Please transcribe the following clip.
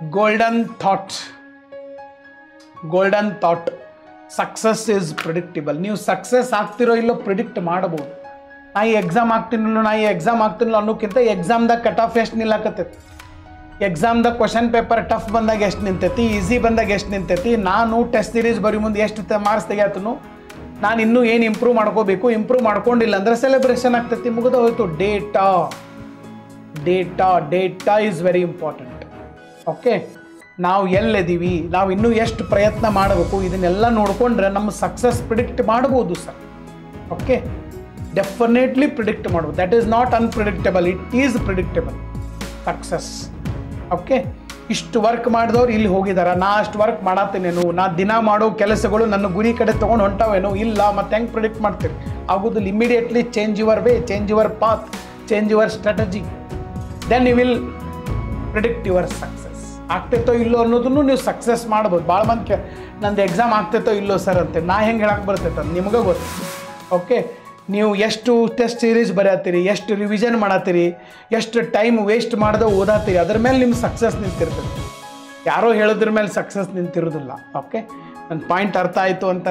Golden thought success is predictable. ನೀವು success ಆಗ್ತಿರೋ ಇಲ್ಲೋ ಪ್ರಿಡಿಕ್ಟ್ ಮಾಡ್ಬೋದು. ನಾ ಈ ಎಕ್ಸಾಮ್ ಆಗ್ತೀನಿಲ್ಲ ಅನ್ನೋಕ್ಕಿಂತ ಎಕ್ಸಾಮ್ದಾಗ ಕಟ್ ಆಫ್ ಎಷ್ಟು ನಿಲ್ಲಕತ್ತೈತಿ, ಎಕ್ಸಾಮ್ದಾಗ ಕ್ವಶನ್ ಪೇಪರ್ ಟಫ್ ಬಂದಾಗ ಎಷ್ಟು ನಿಂತೈತಿ, ಈಸಿ ಬಂದಾಗ ಎಷ್ಟು ನಿಂತೈತಿ, ನಾನು ಟೆಸ್ಟ್ ಸೀರೀಸ್ ಬರೀ ಮುಂದೆ ಎಷ್ಟು ಮಾರ್ಕ್ಸ್ ತೆಗಿಯತ್ತನು, ನಾನು ಇನ್ನೂ ಏನು ಇಂಪ್ರೂವ್ ಮಾಡ್ಕೋಬೇಕು, ಇಂಪ್ರೂವ್ ಮಾಡ್ಕೊಂಡಿಲ್ಲ ಅಂದರೆ ಸೆಲೆಬ್ರೇಷನ್ ಆಗ್ತೈತಿ, ಮುಗಿದ ಹೋಯ್ತು. Data is very important. Okay, ನಾವು ಎಲ್ಲಿದ್ದೀವಿ, ನಾವು ಇನ್ನೂ ಎಷ್ಟು ಪ್ರಯತ್ನ ಮಾಡಬೇಕು, ಇದನ್ನೆಲ್ಲ ನೋಡಿಕೊಂಡ್ರೆ ನಮ್ಮ ಸಕ್ಸಸ್ ಪ್ರಿಡಿಕ್ಟ್ ಮಾಡ್ಬೋದು ಸರ್. ಓಕೆ, ಡೆಫಿನೆಟ್ಲಿ ಪ್ರಿಡಿಕ್ಟ್ ಮಾಡ್ಬೋದು. That is not unpredictable, it is predictable success. Okay, ಇಷ್ಟು ವರ್ಕ್ ಮಾಡಿದವ್ರು ಇಲ್ಲಿ ಹೋಗಿದಾರ, ನಾ ಅಷ್ಟು ವರ್ಕ್ ಮಾಡತ್ತೇನೇನು, ನಾ ದಿನ ಮಾಡೋ ಕೆಲಸಗಳು ನನ್ನ ಗುರಿ ಕಡೆ ತೊಗೊಂಡು ಹೊಂಟಾವೇನೋ, ಇಲ್ಲ, ಮತ್ತೆ ಹೆಂಗೆ ಪ್ರಿಡಿಕ್ಟ್ ಮಾಡ್ತೀರಿ? ಆಗೋದಿಲ್ಲ. Immediately change your way, change your path, change your strategy, then you will predict your success. ಆಗ್ತೈತೋ ಇಲ್ಲೋ ಅನ್ನೋದನ್ನು ನೀವು ಸಕ್ಸಸ್ ಮಾಡ್ಬೋದು. ಭಾಳ ಮಂದಿ ನಂದು ಎಕ್ಸಾಮ್ ಆಗ್ತೈತೋ ಇಲ್ಲೋ ಸರ್ ಅಂತೇಳಿ ನಾ ಹೆಂಗೆ ಹೇಳಕ್ಕೆ ಬರ್ತೈತೆ ಅಂತ ನಿಮ್ಗೆ ಗೊತ್ತು. ಓಕೆ, ನೀವು ಎಷ್ಟು ಟೆಸ್ಟ್ ಸೀರೀಸ್ ಬರೆಯತ್ತೀರಿ, ಎಷ್ಟು ರಿವಿಷನ್ ಮಾಡತ್ತೀರಿ, ಎಷ್ಟು ಟೈಮ್ ವೇಸ್ಟ್ ಮಾಡ್ದೆ ಓದಾತೀರಿ, ಅದ್ರ ಮೇಲೆ ನಿಮ್ಮ ಸಕ್ಸಸ್ ನಿಂತಿರ್ತದೆ. ಯಾರೋ ಹೇಳೋದ್ರ ಮೇಲೆ ಸಕ್ಸಸ್ ನಿಂತಿರೋದಿಲ್ಲ. ಓಕೆ, ನನ್ನ ಪಾಯಿಂಟ್ ಅರ್ಥ ಆಯಿತು ಅಂತ